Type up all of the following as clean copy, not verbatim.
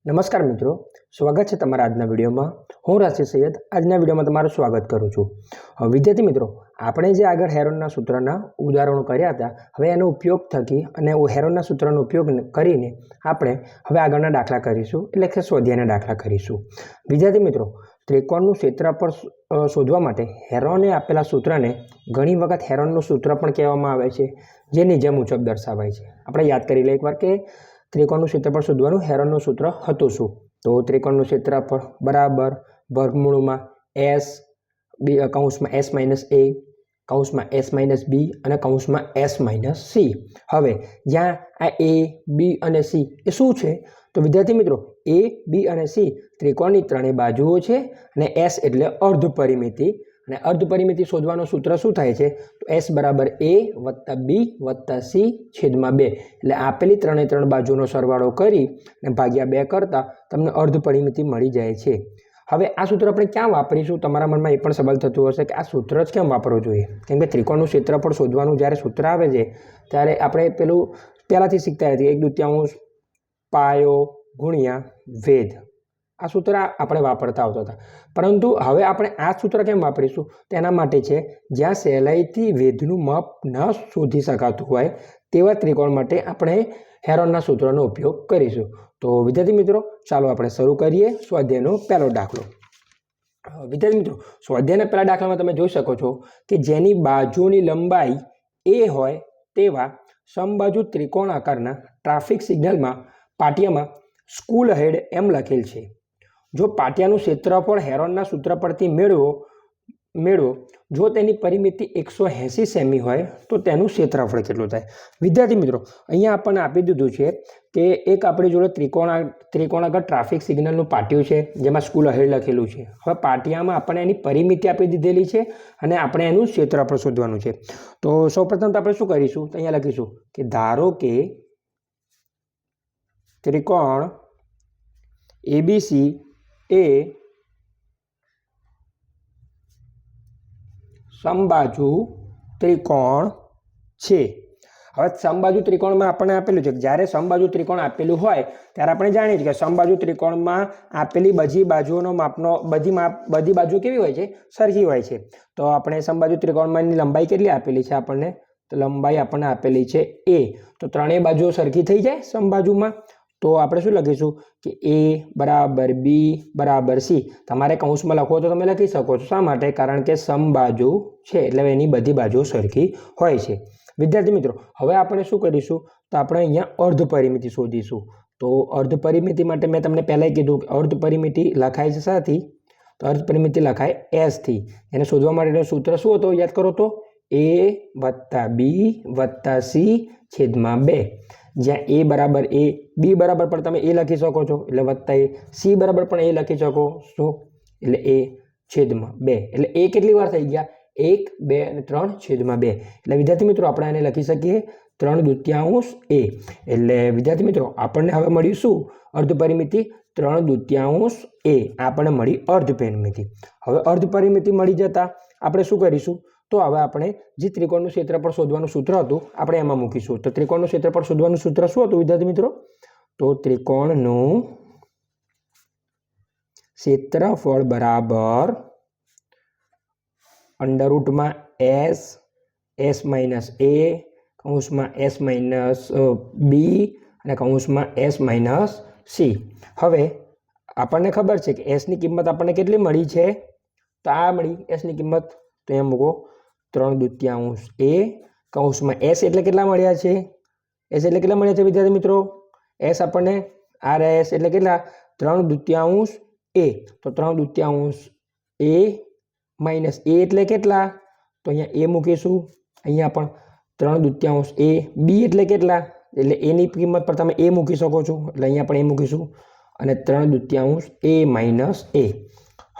નમસ્કાર મિત્રો, સ્વાગત છે તમારા આજના વિડીયોમાં। હું રાશિ સૈયદ આજના વિડીયોમાં તમારું સ્વાગત કરું છું। વિદ્યાર્થી મિત્રો, આપણે જે આગળ હેરોનના સૂત્રના ઉદાહરણો કર્યા હતા, હવે એનો ઉપયોગ થકી અને હેરોનના સૂત્રનો ઉપયોગ કરીને આપણે હવે આગળના દાખલા કરીશું, એટલે કે સ્વાધ્યાયના દાખલા કરીશું। વિદ્યાર્થી મિત્રો, ત્રિકોણનું ક્ષેત્રફળ શોધવા માટે હેરોને આપેલા સૂત્રને ઘણી વખત હેરોનનું સૂત્ર પણ કહેવામાં આવે છે, જે નીચે મુજબ દર્શાવાય છે। આપણે યાદ કરી લઈએ એકવાર કે ત્રિકોણનું ક્ષેત્રફળ શોધવાનું હેરોનનું સૂત્ર હતું શું? તો ત્રિકોણનું ક્ષેત્રફળ બરાબર વર્ગમૂળમાં s કૌંસમાં s માઇનસ a કૌંસમાં s માઇનસ b અને કૌંસમાં s માઇનસ c। હવે જ્યાં આ a b અને c એ શું છે? તો વિદ્યાર્થી મિત્રો, a b અને c ત્રિકોણની ત્રણેય બાજુઓ છે અને s એટલે અર્ધ પરિમિતિ, અને અર્ધ પરિમિતિ શોધવાનું સૂત્ર શું થાય છે? તો s બરાબર a વત્તા b વત્તા c છેદમાં 2, એટલે આપેલી ત્રણ બાજુનો સરવાળો કરી અને ભાગ્યા 2 કરતાં તમને અર્ધ પરિમિતિ મળી જાય છે। હવે આ સૂત્ર આપણે ક્યાં વાપરીશું? તમારા મનમાં એ પણ સવાલ થતો હશે કે આ સૂત્ર જ કેમ વાપરવું જોઈએ? કેમ કે ત્રિકોણનું ક્ષેત્રફળ શોધવાનું જ્યારે સૂત્ર આવે છે ત્યારે આપણે પહેલાંથી શીખતા હતી 1/2 પાયો ગુણ્યા વેધ, આ સૂત્ર આપણે વાપરતા આવતા હતા। પરંતુ હવે આપણે આ સૂત્ર કેમ વાપરીશું? તેના માટે છે જ્યાં સહેલાઈથી વેધનું માપ ન શોધી શકાતું હોય તેવા ત્રિકોણ માટે આપણે હેરોનના સૂત્રનો ઉપયોગ કરીશું। તો વિદ્યાર્થી મિત્રો, ચાલો આપણે શરૂ કરીએ સ્વાધ્યાયનો પહેલો દાખલો। વિદ્યાર્થી મિત્રો, સ્વાધ્યાયના પહેલા દાખલામાં તમે જોઈ શકો છો કે જેની બાજુની લંબાઈ a હોય તેવા સમબાજુ ત્રિકોણ આકારના ટ્રાફિક સિગ્નલમાં પાટિયામાં સ્કૂલ હેડ એમ લખેલ છે। જો પાટિયાનું ક્ષેત્રફળ હેરોનના સૂત્ર પરથી મેળવો જો તેની પરિમિતિ 180 સેમી હોય તો તેનું ક્ષેત્રફળ કેટલું થાય? વિદ્યાર્થી મિત્રો, અહીંયા આપણને આપી દીધું છે કે એક આપણી જોડે ત્રિકોણ આગળ ટ્રાફિક સિગ્નલનું પાટિયું છે જેમાં સ્કૂલ હેડ લખેલું છે। હવે પાટિયામાં આપણને એની પરિમિતિ આપી દીધેલી છે અને આપણે એનું ક્ષેત્રફળ શોધવાનું છે। તો સૌપ્રથમ તો આપણે શું કરીશું? તો અહીંયા લખીશું કે ધારો કે ત્રિકોણ ABC એ સમબાજુ ત્રિકોણ છે। હવે સમબાજુ ત્રિકોણમાં આપણને આપેલું છે કે જ્યારે સમબાજુ ત્રિકોણ આપેલું હોય ત્યારે આપણે જાણીએ છીએ કે સમબાજુ ત્રિકોણમાં આપેલી બધી બાજુઓનો માપનો બધી બાજુ કેવી હોય છે? સરખી હોય છે। તો આપણે સમબાજુ ત્રિકોણમાંની લંબાઈ કેટલી આપેલી છે આપણને? તો લંબાઈ આપણને આપેલી છે a, તો ત્રણેય બાજુઓ સરખી થઈ જાય સમબાજુમાં। તો આપણે શું લખીશું કે a બરાબર b બરાબર c। તમારે કૌંસમાં લખવો તો તમે લખી શકો છો, શા માટે? કારણ કે સમબાજુ છે એટલે એની બધી બાજુઓ સરખી હોય છે। વિદ્યાર્થી મિત્રો, હવે આપણે શું કરીશું? તો આપણે અહીંયા અર્ધ પરિમિતિ શોધીશું। તો અર્ધ પરિમિતિ માટે મેં તમને પહેલાં કીધું કે અર્ધ પરિમિતિ લખાય છે શાથી? તો અર્ધ પરિમિતિ લખાય s થી। એને શોધવા માટેનું સૂત્ર શું હતું? યાદ કરો તો a વત્તા b વત્તા c છેદમાં 2, જ્યાં a બરાબર a, b બરાબર પણ તમે a લખી શકો છો એટલે વત્તા a, c બરાબર પણ a લખી શકો છો એટલે a છેદમાં 2, એટલે a કેટલી વાર થઈ ગયા? 1 2 અને 3 છેદમાં 2, એટલે વિદ્યાર્થી મિત્રો આપણે આને લખી શકીએ 3/2 a। એટલે વિદ્યાર્થી મિત્રો, આપણને હવે મળ્યું શું? અર્ધ પરિમિતિ 3/2 a આપણને મળી અર્ધ પરિમિતિ। હવે અર્ધ પરિમિતિ મળી જતા આપણે શું કરીશું? તો હવે આપણે જે ત્રિકોણનું ક્ષેત્રફળ શોધવાનું સૂત્ર હતું આપણે એમાં મૂકીશું। તો ત્રિકોણનું ક્ષેત્રફળ શોધવાનું સૂત્ર શું હતું વિદ્યાર્થી મિત્રો? તો ત્રિકોણનું ક્ષેત્રફળ બરાબર અંડરરૂટમાં s માઇનસ a કૌંસમાં s માઇનસ b અને કૌંસમાં s માઇનસ c। હવે આપણને ખબર છે કે s ની કિંમત આપણને કેટલી મળી છે? તો આ મળી s ની કિંમત, તો એમ મૂકો 3/2 a કૌંસમાં s એટલે કેટલા મળ્યા છે? s એટલે કેટલા મળ્યા છે વિદ્યાર્થી મિત્રો? s આપણને આ રહ્યા s એટલે કેટલા? 3/2 a, તો 3/2 a માઇનસ a એટલે કેટલા? તો અહીંયા a મૂકીશું, અહીંયા પણ 3/2 a, b એટલે કેટલા? એટલે a ની કિંમત પર તમે a મૂકી શકો છો એટલે અહીંયા પણ a મૂકીશું અને 3/2 a માઇનસ a।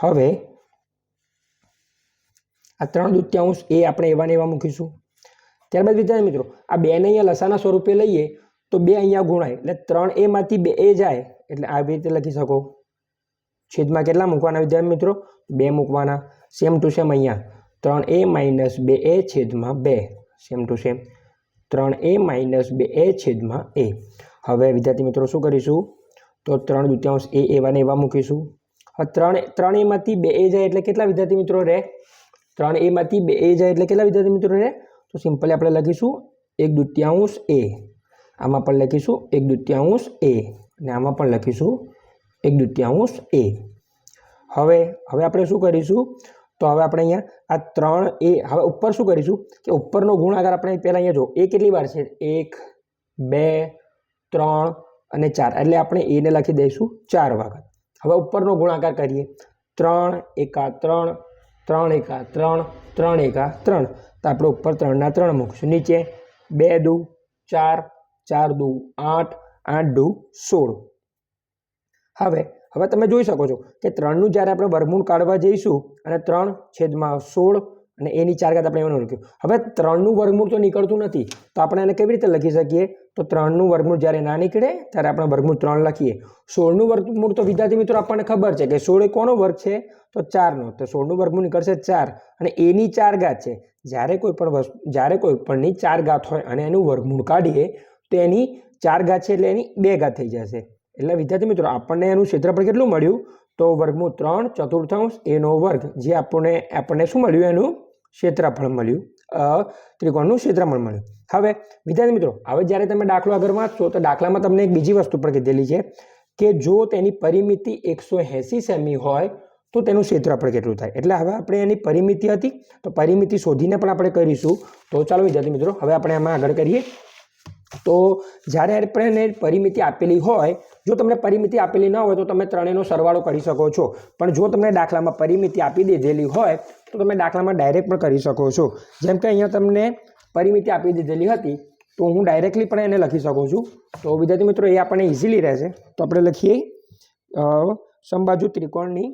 હવે આ 3/2 a આપણે એવા ને એવા મૂકીશું। ત્યારબાદ વિદ્યાર્થી મિત્રો, આ 2 ને અહીંયા લસાના સ્વરૂપે લઈએ તો 2 અહીંયા ગુણાય એટલે 3a માંથી 2a જાય એટલે આવી રીતે લખી શકો। છેદમાં કેટલા મૂકવાના વિદ્યાર્થી મિત્રો? 2 મૂકવાના। સેમ ટુ સેમ અહીંયા 3a માઇનસ 2a છેદમાં 2, same to same 3a minus 2a છેદમાં a। હવે વિદ્યાર્થી મિત્રો શું કરીશું? તો 3/2 એ એવા ને એવા મૂકીશું. હવે 3 એમાંથી 2 એ જાય એટલે કેટલા વિદ્યાર્થી મિત્રો રહે? 3 એમાંથી 2 એ જાય એટલે કેટલા વિદ્યાર્થી મિત્રો રહે? તો સિમ્પલી આપણે લખીશું 1/2 એ. આમાં પણ લખીશું 1/2 એ અને આમાં પણ લખીશું 1/2 એ. હવે આપણે શું કરીશું? તો હવે આપણે અહીંયા આ 3 એ હવે ઉપર શું કરીશું કે ઉપરનો ગુણાકાર આપણે પહેલા અહીંયા જો એ કેટલી વાર છે? 1 2 3 અને 4 એટલે આપણે એ ને લખી દઈશું 4 વખત. હવે ઉપરનો ગુણાકાર કરીએ. 3 એકા 3 3 એકા 3 3 એકા 3 તો આપણે ઉપર 3 ના 3 મૂકીશું. નીચે 2 દુ 4 4 દુ 8 8 દુ 16. હવે તમે જોઈ શકો છો કે 3નું જ્યારે આપણે વર્ગમૂળ કાઢવા જઈશું અને 3/16 અને એની 4 ઘાત આપણે એનું લખ્યું. હવે 3નું વર્ગમૂળ તો નીકળતું નથી તો આપણે એને કેવી રીતે લખી શકીએ? તો 3નું વર્ગમૂળ જ્યારે ના નીકળે ત્યારે આપણે વર્ગમૂળ 3 લખીએ. 16નું વર્ગમૂળ તો વિદ્યાર્થી મિત્રો આપણને ખબર છે કે 16 એ કોનો વર્ગ છે? તો 4નો. તો 16નું વર્ગમૂળ નીકળશે 4 અને એની 4 ઘાત છે. જ્યારે કોઈ પણની 4 ઘાત હોય અને એનું વર્ગમૂળ કાઢીએ તો એની 4 ઘાત છે એટલે એની 2 ઘાત થઈ જશે. એટલે વિદ્યાર્થી મિત્રો આપણને એનું ક્ષેત્રફળ કેટલું મળ્યું? તો વર્ગમૂળ 3/4 એનો વર્ગ, જે આપણને શું મળ્યું? એનું ક્ષેત્રફળ મળ્યું, ત્રિકોણનું ક્ષેત્રફળ મળ્યું. હવે વિદ્યાર્થી મિત્રો હવે જ્યારે તમે દાખલો આગળ વાંચશો તો દાખલામાં તમને એક બીજી વસ્તુ પણ કીધેલી છે કે જો તેની પરિમિતિ 180 સેમી હોય તો તેનું ક્ષેત્રફળ કેટલું થાય. એટલે હવે આપણે એની પરિમિતિ હતી તો પરિમિતિ શોધીને પણ આપણે કરીશું. તો ચાલો વિદ્યાર્થી મિત્રો હવે આપણે આમાં આગળ કરીએ. તો જ્યારે આપણે પરિમિતિ આપેલી હોય, જો તમને પરિમિતિ આપેલી ના હોય તો તમે ત્રણેયનો સરવાળો કરી શકો છો. પણ જો તમને દાખલામાં પરિમિતિ આપી દીધેલી હોય તો તમે દાખલામાં ડાયરેક્ટ પણ કરી શકો છો. જેમ કે અહીંયા તમને પરિમિતિ આપી દીધેલી હતી તો હું ડાયરેક્ટલી પણ એને લખી શકું છું. તો વિદ્યાર્થી મિત્રો એ આપણને ઇઝીલી રહેશે. તો આપણે લખીએ સમબાજુ ત્રિકોણની,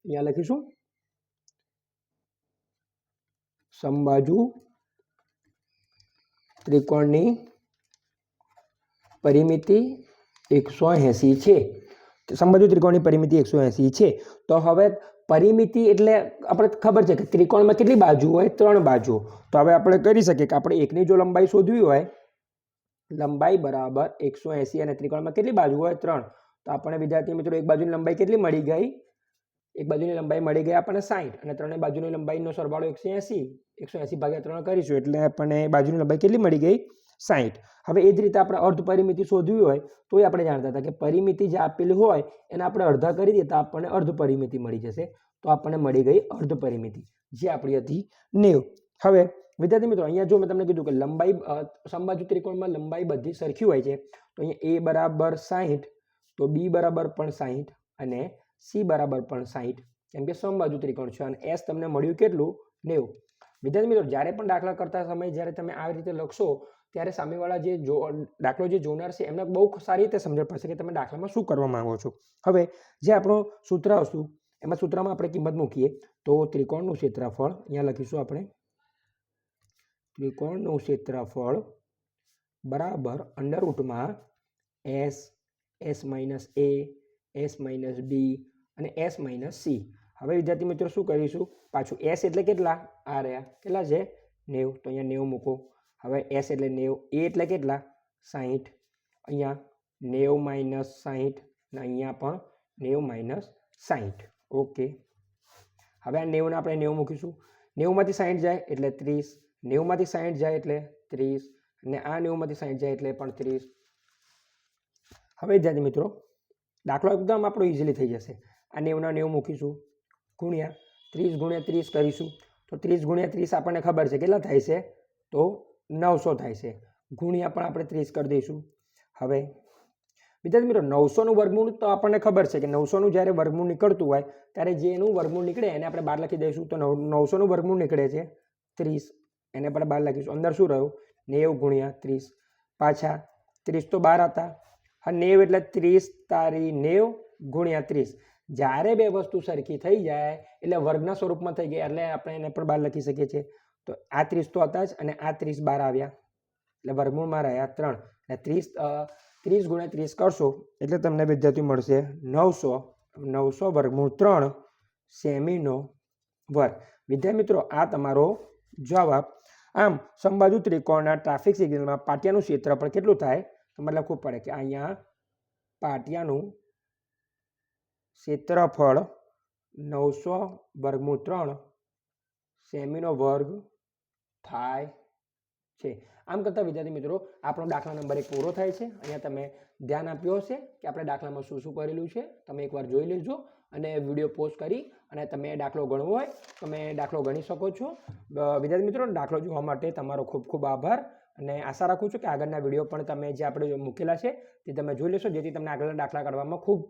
અહીંયા લખીશું સમબાજુ ત્રિકોણની પરિમિતિ 180 છે. સમબાજુ ત્રિકોણની પરિમિતિ 180 છે. તો હવે પરિમિતિ એટલે આપણે ખબર છે કે ત્રિકોણમાં કેટલી બાજુ હોય? 3 બાજુ. તો હવે આપણે કરી શકીએ કે આપણે એકની જો લંબાઈ શોધવી હોય, લંબાઈ બરાબર 180 અને ત્રિકોણમાં કેટલી બાજુ હોય? 3. તો આપણે વિદ્યાર્થી મિત્રો એક બાજુની લંબાઈ કેટલી મળી ગઈ? એક બાજુની લંબાઈ મળી ગઈ આપણને 60 અને ત્રણેય બાજુની લંબાઈનો સરવાળો 180. 180 ભાગ્યા 3 કરીશું એટલે આપણને બાજુની લંબાઈ કેટલી મળી ગઈ? 60. હવે એ જ રીતે આપણે અર્ધ પરિમિતિ શોધવી હોય તો એ આપણે જાણતા હતા કે પરિમિતિ જે આપેલી હોય એને આપણે અડધા કરી દઈએ તો આપણને અર્ધ પરિમિતિ મળી જશે. તો આપણને મળી ગઈ અર્ધ પરિમિતિ, જે આપણી હતી 90. હવે વિદ્યાર્થી મિત્રો અહીંયા જો મેં તમને કીધું કે લંબાઈ સમબાજુ ત્રિકોણમાં લંબાઈ બધી સરખી હોય છે. તો અહીંયા a બરાબર 60 તો b બરાબર પણ 60 અને c બરાબર પણ 60, કેમ કે સમબાજુ ત્રિકોણ છે. અને s તમને મળ્યું કેટલું? 90. વિદ્યાર્થી મિત્રો જ્યારે પણ દાખલા કરતા સમયે જ્યારે તમે આવી રીતે લખશો ત્યારે સામેવાળા જે દાખલો જે જોનાર છે એમને બહુ સારી રીતે સમજણ પડશે કે તમે દાખલામાં શું કરવા માંગો છો. હવે જે આપણું સૂત્ર હતું એમાં સૂત્રમાં આપણે કિંમત મૂકીએ તો ત્રિકોણનું ક્ષેત્રફળ અહીંયા લખીશું આપણે ત્રિકોણનું ક્ષેત્રફળ બરાબર અંડરરૂટમાં s, s minus a, s minus b અને s માઇનસ c. હવે વિદ્યાર્થી મિત્રો શું કરીશું? પાછું s એટલે કેટલા? આ રહ્યા કેટલા છે? 90. તો અહીંયા 90 મૂકો. હવે s એટલે 90, a એટલે કેટલા? 60. અહીંયા 90 માઇનસ 60 અને અહીંયા પણ 90 માઇનસ 60. ઓકે. હવે આ 90 આપણે 90 મૂકીશું. 90માંથી 60 જાય એટલે 30, 90માંથી 60 જાય એટલે 30 અને આ 90માંથી 60 જાય એટલે પણ 30. હવે વિદ્યાર્થી મિત્રો દાખલો એકદમ આપણો ઇઝીલી થઈ જશે. આ 90ના 90 મૂકીશું ગુણ્યા 30 ગુણ્યા 30 કરીશું તો 30 ગુણ્યા 30 આપણને ખબર છે કેટલા થાય છે? તો 900 થાય છે. ગુણ્યા પણ આપણે 30 કરી દઈશું. હવે વિદ્યાર્થી મિત્રો 900નું વર્ગમૂળ તો આપણને ખબર છે કે 900નું જ્યારે વર્ગમૂળ નીકળતું હોય ત્યારે જે એનું વર્ગમૂળ નીકળે એને આપણે બહાર લખી દઈશું. તો 900નું વર્ગમૂળ નીકળે છે 30, એને આપણે બહાર લખીશું. અંદર શું રહ્યું? 90 ગુણ્યા 30. પાછા 30 તો 12 હતા. હા 90 એટલે 30 તારી 90 ગુણ્યા 30. જ્યારે બે વસ્તુ સરખી થઈ જાય એટલે વર્ગના સ્વરૂપમાં થઈ ગયા એટલે આપણે એને પણ બહાર લખી શકીએ છીએ. તો આ 30 તો હતા જ અને આ 30 બહાર આવ્યા એટલે વર્ગમૂળમાં રહ્યા 3. એટલે 30 ગુણ્યા 30 કરશો એટલે તમને વિદ્યાર્થી મળશે 900 વર્ગમૂળ 3 સેમીનો વર્ગ. વિદ્યાર્થી મિત્રો આ તમારો જવાબ. આમ સમબાજુ ત્રિકોણના ટ્રાફિક સિગ્નલમાં પાટિયાનું ક્ષેત્રફળ કેટલું થાય? તમારે લખવું પડે કે અહીંયા પાટિયાનું ક્ષેત્રફળ 900√3 સેમીનો વર્ગ થાય છે. આમ કરતાં વિદ્યાર્થી મિત્રો આપણો દાખલા નંબર 1 પૂરો થાય છે. અહીંયા તમે ધ્યાન આપ્યો હશે કે આપણે દાખલામાં શું શું કરેલું છે. તમે એકવાર જોઈ લેજો અને વિડીયો પોઝ કરી અને તમે દાખલો ગણવો હોય તમે દાખલો ગણી શકો છો. વિદ્યાર્થી મિત્રો દાખલો જોવા માટે તમારો ખૂબ ખૂબ આભાર અને આશા રાખું છું કે આગળના વિડીયો પણ તમે જે આપણે મૂકેલા છે તે તમે જોઈ લેશો જેથી તમને આગળના દાખલા કાઢવામાં ખૂબ